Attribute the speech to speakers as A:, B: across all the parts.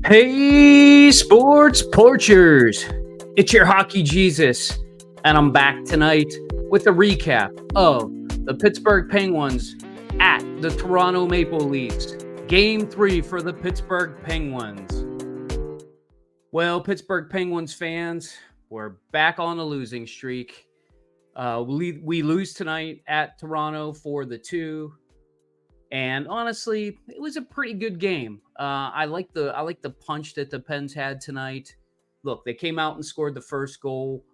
A: Hey, sports porchers! It's your hockey Jesus, and I'm back tonight with a recap of the Pittsburgh Penguins at the Toronto Maple Leafs. Game 3 for the Pittsburgh Penguins. Well, Pittsburgh Penguins fans, we're back on a losing streak. We lose tonight at Toronto for the 2. And honestly, it was a pretty good game. I like the punch that the Pens had tonight. Look, they came out and scored the first goal.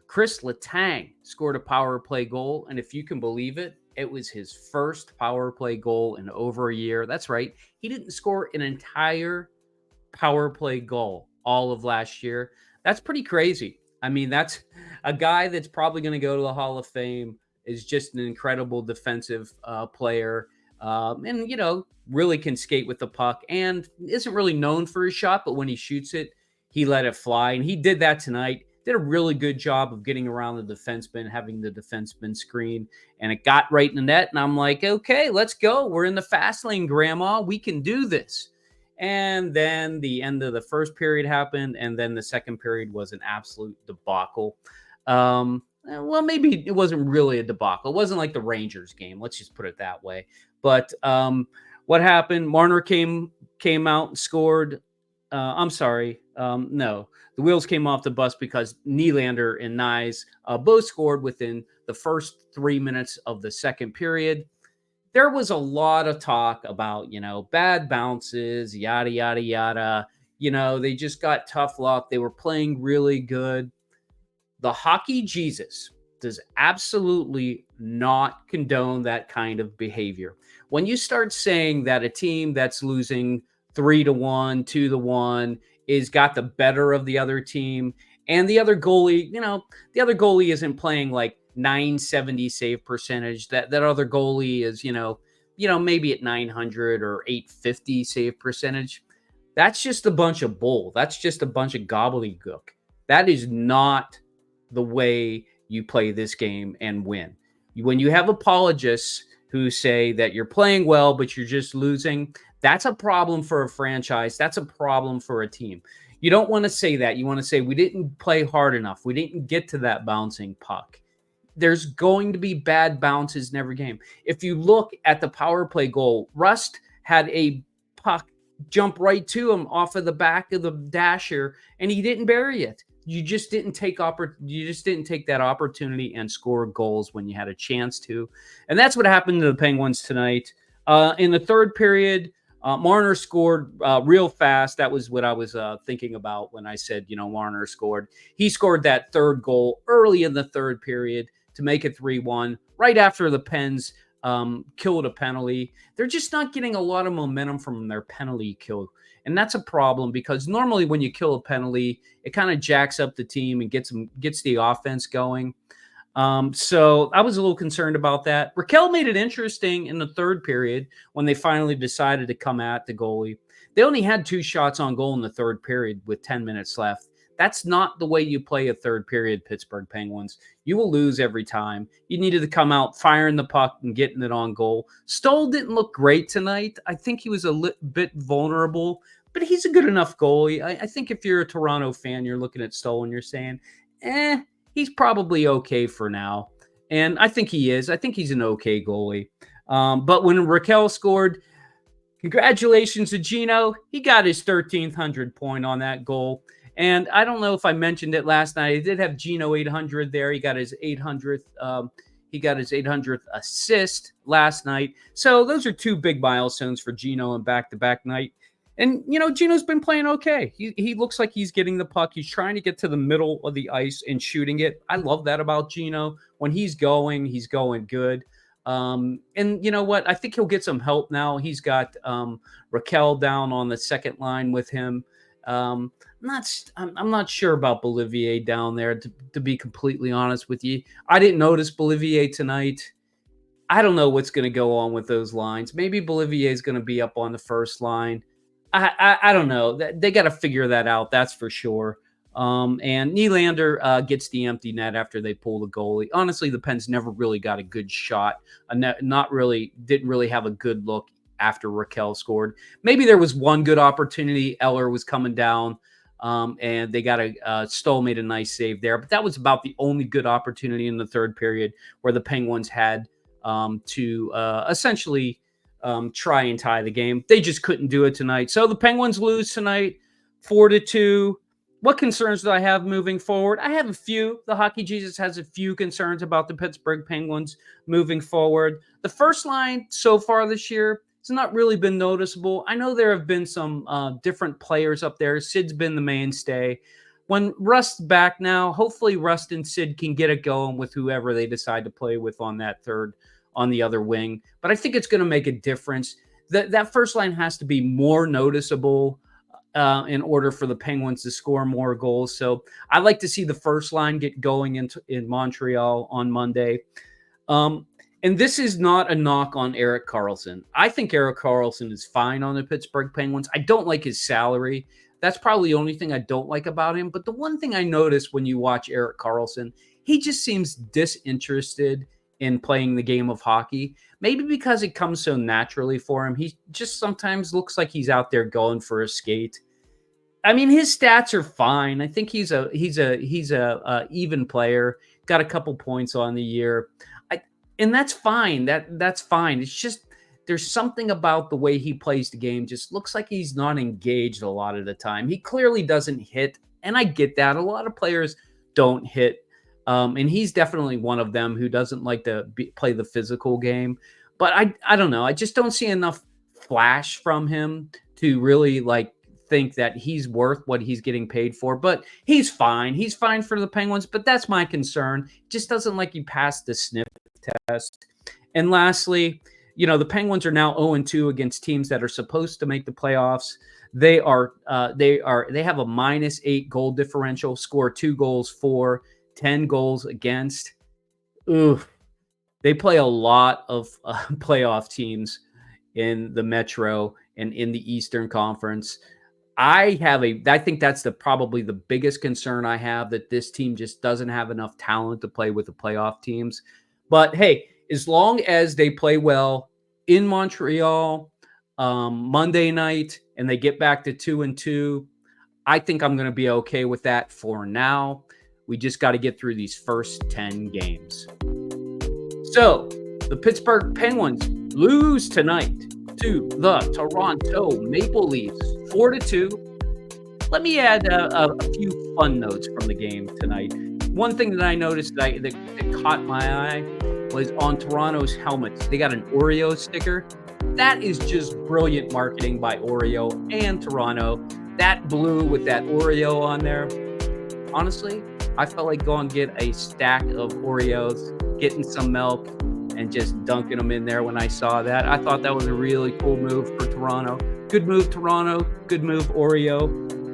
A: Chris Letang scored a power play goal, and if you can believe it, it was his first power play goal in over a year. That's right, he didn't score an entire power play goal all of last year. That's pretty crazy. I mean, that's a guy that's probably going to go to the Hall of Fame, is just an incredible defensive player, and really can skate with the puck and isn't really known for his shot, but when he shoots it, he let it fly, and he did that tonight. Did a really good job of getting around the defenseman, having the defenseman screen, and it got right in the net. And I'm like, okay, let's go. We're in the fast lane, Grandma. We can do this. And then the end of the first period happened, and then the second period was an absolute debacle. Well, maybe it wasn't really a debacle. It wasn't like the Rangers game. Let's just put it that way. But what happened? Marner came out and scored. I'm sorry. No, the wheels came off the bus because Nylander and Nyes both scored within the first 3 minutes of the second period. There was a lot of talk about, bad bounces, yada, yada, yada. They just got tough luck. They were playing really good. The hockey Jesus does absolutely not condone that kind of behavior. When you start saying that a team that's losing 3-1, 2-1 is got the better of the other team, and the other goalie, the other goalie isn't playing like 970 save percentage. That other goalie is, maybe at 900 or 850 save percentage. That's just a bunch of bull. That's just a bunch of gobbledygook. That is not the way you play this game and win. When you have apologists who say that you're playing well, but you're just losing, that's a problem for a franchise. That's a problem for a team. You don't want to say that. You want to say, we didn't play hard enough. We didn't get to that bouncing puck. There's going to be bad bounces in every game. If you look at the power play goal, Rust had a puck jump right to him off of the back of the dasher, and he didn't bury it. You just didn't take that opportunity and score goals when you had a chance to. And that's what happened to the Penguins tonight. In the third period, Marner scored real fast. That was what I was thinking about when I said, Marner scored. He scored that third goal early in the third period to make it 3-1, right after the Pens killed a penalty. They're just not getting a lot of momentum from their penalty kill. And that's a problem, because normally when you kill a penalty, it kind of jacks up the team and gets the offense going. So I was a little concerned about that. Raquel made it interesting in the third period when they finally decided to come at the goalie. They only had 2 shots on goal in the third period with 10 minutes left. That's not the way you play a third period, Pittsburgh Penguins. You will lose every time. You needed to come out firing the puck and getting it on goal. Stoll didn't look great tonight. I think he was a bit vulnerable, but he's a good enough goalie. I think if you're a Toronto fan, you're looking at Stoll and you're saying, he's probably okay for now. And I think he is. I think he's an okay goalie. But when Raquel scored, congratulations to Gino. He got his 1,300 point on that goal. And I don't know if I mentioned it last night. I did have Gino 800 there. He got his 800th. He got his 800th assist last night. So those are 2 big milestones for Gino in back-to-back night. And, Gino's been playing okay. He looks like he's getting the puck. He's trying to get to the middle of the ice and shooting it. I love that about Gino. When he's going good. And you know what? I think he'll get some help now. He's got Raquel down on the second line with him. I'm not sure about Bolivier down there, to be completely honest with you. I didn't notice Bolivier tonight. I don't know what's going to go on with those lines. Maybe Bolivier is going to be up on the first line. I don't know. They got to figure that out. That's for sure. And Nylander gets the empty net after they pull the goalie. Honestly, the Pens never really got a good shot. Didn't really have a good look after Raquel scored. Maybe there was one good opportunity. Eller was coming down, and they got Stoll made a nice save there. But that was about the only good opportunity in the third period where the Penguins had to essentially try and tie the game. They just couldn't do it tonight. So the Penguins lose tonight, 4-2. What concerns do I have moving forward? I have a few. The Hockey Jesus has a few concerns about the Pittsburgh Penguins moving forward. The first line so far this year has not really been noticeable. I know there have been some different players up there. Sid's been the mainstay. When Rust's back now, hopefully Rust and Sid can get it going with whoever they decide to play with on that third, on the other wing. But I think it's going to make a difference. That first line has to be more noticeable in order for the Penguins to score more goals. So I like to see the first line get going in Montreal on Monday. And this is not a knock on Erik Karlsson. I think Erik Karlsson is fine on the Pittsburgh Penguins. I don't like his salary. That's probably the only thing I don't like about him. But the one thing I notice when you watch Erik Karlsson, he just seems disinterested in playing the game of hockey. Maybe because it comes so naturally for him. He just sometimes looks like he's out there going for a skate. I mean, his stats are fine. I think he's a even player. Got a couple points on the year, and that's fine. That's fine. It's just there's something about the way he plays the game. Just looks like he's not engaged a lot of the time. He clearly doesn't hit, and I get that. A lot of players don't hit. And he's definitely one of them who doesn't like to play the physical game. But I don't know. I just don't see enough flash from him to really think that he's worth what he's getting paid for. But he's fine. He's fine for the Penguins. But that's my concern. Just doesn't like he passed the sniff test. And lastly, the Penguins are now 0-2 against teams that are supposed to make the playoffs. They have a -8 goal differential, score 2 goals for, 10 goals against. Ooh, they play a lot of playoff teams in the Metro and in the Eastern Conference. I think that's probably the biggest concern I have, that this team just doesn't have enough talent to play with the playoff teams. But hey, as long as they play well in Montreal Monday night and they get back to 2-2, I think I'm going to be okay with that for now. We just got to get through these first 10 games. So, the Pittsburgh Penguins lose tonight to the Toronto Maple Leafs, 4-2. Let me add a few fun notes from the game tonight. One thing that I noticed that caught my eye was on Toronto's helmets. They got an Oreo sticker. That is just brilliant marketing by Oreo and Toronto. That blue with that Oreo on there. Honestly, I felt like going and get a stack of Oreos, getting some milk, and just dunking them in there when I saw that. I thought that was a really cool move for Toronto. Good move, Toronto. Good move, Oreo.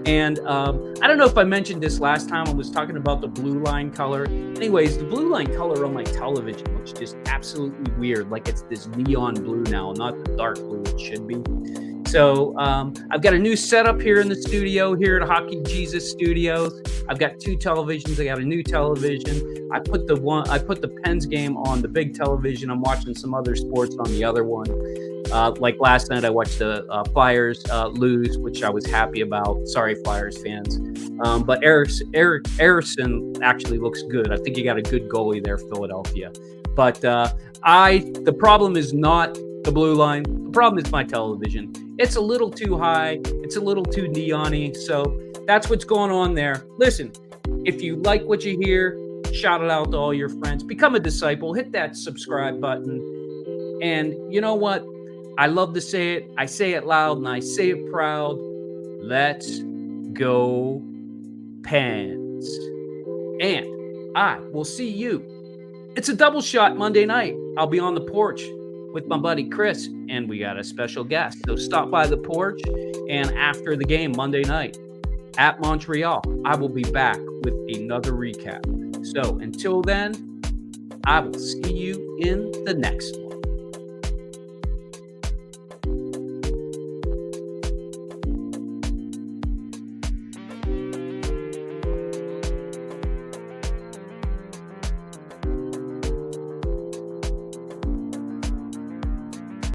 A: And I don't know if I mentioned this last time. I was talking about the blue line color. Anyways, the blue line color on my television looks just absolutely weird. Like it's this neon blue now, not the dark blue it should be. So I've got a new setup here in the studio, here at Hockey Jesus Studios. I've got 2 televisions. I got a new television. I put the Pens game on the big television. I'm watching some other sports on the other one. Like last night, I watched the Flyers lose, which I was happy about. Sorry, Flyers fans. But Eriksson actually looks good. I think you got a good goalie there, Philadelphia. But the problem is not the blue line. The problem is my television. It's a little too high. It's a little too neon-y. So that's what's going on there. Listen, if you like what you hear, shout it out to all your friends. Become a disciple. Hit that subscribe button. And you know what? I love to say it. I say it loud and I say it proud. Let's go Pens. And I will see you. It's a double shot Monday night. I'll be on the porch with my buddy Chris, and we got a special guest. So stop by the porch, and after the game Monday night at Montreal, I will be back with another recap. So until then, I will see you in the next one.